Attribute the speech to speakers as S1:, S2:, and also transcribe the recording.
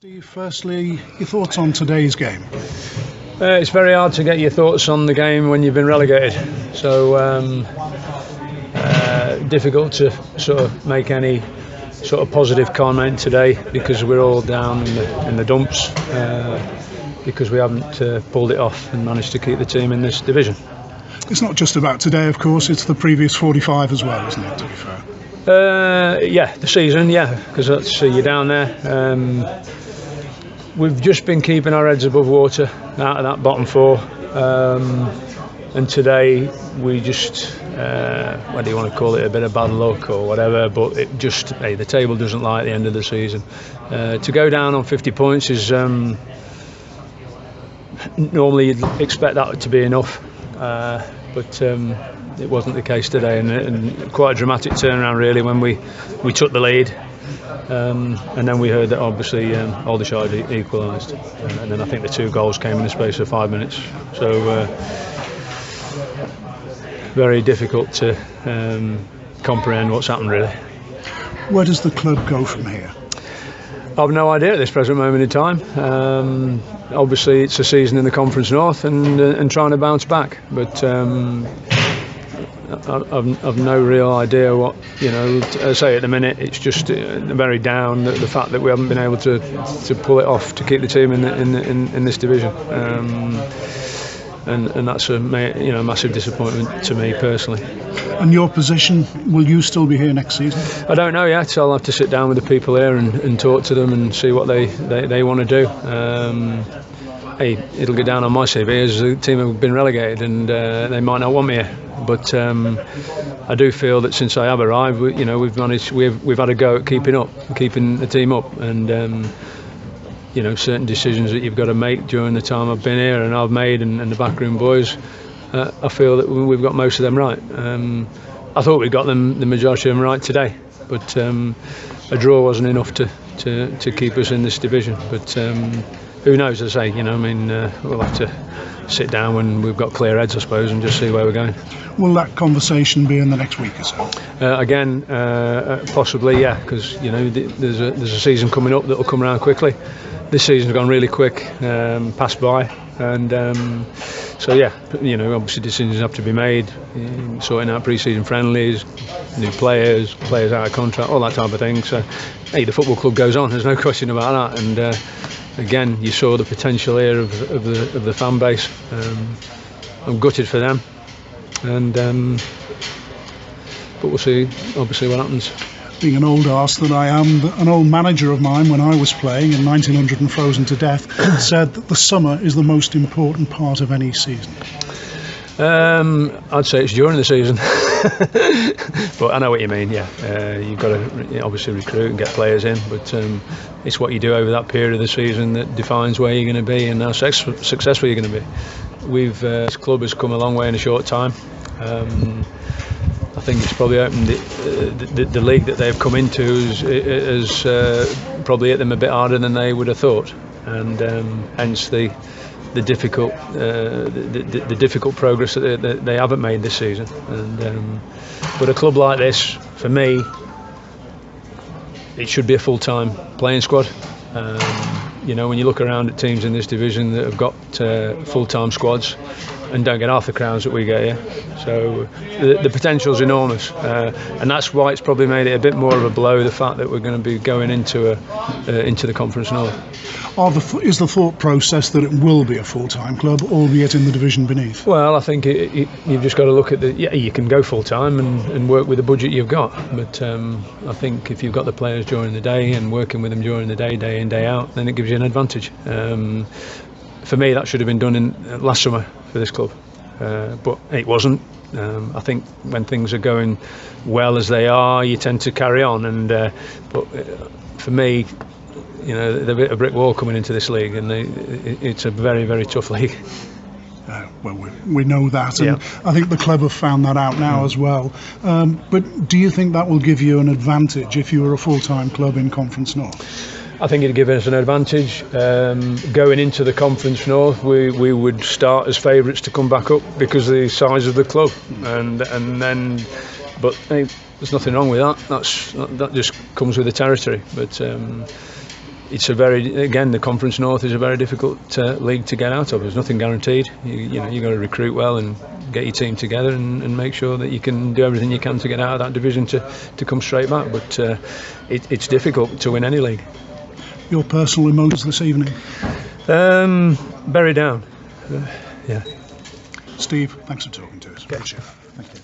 S1: Steve, firstly, your thoughts on today's game?
S2: It's very hard to get your thoughts on the game when you've been relegated, so difficult to sort of make any sort of positive comment today because we're all down in the dumps because we haven't pulled it off and managed to keep the team in this division.
S1: It's not just about today, of course, it's the previous 45 as well, isn't it, to be fair?
S2: Yeah, the season, because that's you're down there. We've just been keeping our heads above water out of that bottom four, and today we just, what do you want to call it, a bit of bad luck or whatever, but it just, the table doesn't lie at the end of the season. To go down on 50 points is, normally you'd expect that to be enough, but it wasn't the case today, and quite a dramatic turnaround really when we took the lead. And then we heard that obviously Aldershire had equalised, and then I think the two goals came in the space of 5 minutes, so very difficult to comprehend what's happened really.
S1: Where does the club go from here?
S2: I've no idea at this present moment in time. Obviously it's a season in the Conference North and trying to bounce back, but I've no real idea what, I say at the minute it's just very down, the fact that we haven't been able to pull it off to keep the team in this division, and that's a massive disappointment to me personally.
S1: And your position, will you still be here next season?
S2: I don't know yet. I'll have to sit down with the people here and talk to them and see what they want to do. It'll go down on my CV as the team have been relegated, and they might not want me here. But I do feel that since I have arrived, we've had a go at keeping the team up, and certain decisions that you've got to make during the time I've been here and I've made, and the backroom boys, I feel that we've got most of them right. I thought we got the majority of them right today, but a draw wasn't enough to keep us in this division. But who knows? As I say, we'll have to sit down when we've got clear heads, I suppose, and just see where we're going.
S1: Will that conversation be in the next week or so?
S2: Again, possibly, yeah, because there's a season coming up that will come around quickly. This season's gone really quick, passed by, and so yeah, obviously decisions have to be made, sorting out pre-season friendlies, new players out of contract, all that type of thing. So, the football club goes on. There's no question about that, and. Again, you saw the potential here of the fan base. I'm gutted for them, and but we'll see. Obviously, what happens.
S1: Being an old arse that I am, an old manager of mine when I was playing in 1900 and frozen to death said that the summer is the most important part of any season.
S2: I'd say it's during the season, but I know what you mean. Yeah, you've got to obviously recruit and get players in, but it's what you do over that period of the season that defines where you're going to be and how successful you're going to be. This club has come a long way in a short time. I think it's probably opened the league that they've come into has probably hit them a bit harder than they would have thought, and hence the difficult progress that they haven't made this season. And but a club like this, for me, it should be a full-time playing squad. When you look around at teams in this division that have got full-time squads and don't get half the crowds that we get here, so the potential is enormous, and that's why it's probably made it a bit more of a blow, the fact that we're going to be going into the Conference North.
S1: Is the thought process that it will be a full-time club, albeit in the division beneath?
S2: Well, I think you've just got to look at you can go full-time and work with the budget you've got, but I think if you've got the players during the day and working with them during the day in, day out, then it gives you an advantage. For me, that should have been done in last summer for this club, but it wasn't. I think when things are going well as they are, you tend to carry on, but for me, there's a bit of brick wall coming into this league, and it's a very, very tough league.
S1: Well, we know that, and I think the club have found that out now as well. But do you think that will give you an advantage if you were a full-time club in Conference North?
S2: I think it'd give us an advantage. Going into the Conference North, we would start as favourites to come back up because of the size of the club, and then, but hey, there's nothing wrong with that. That just comes with the territory. But it's a the Conference North is a very difficult league to get out of. There's nothing guaranteed. You know, you've got to recruit well and get your team together and make sure that you can do everything you can to get out of that division to come straight back. But it's difficult to win any league.
S1: Your personal emotions this evening?
S2: Very down. Yeah.
S1: Steve, thanks for talking to us. Appreciate it. Thank you.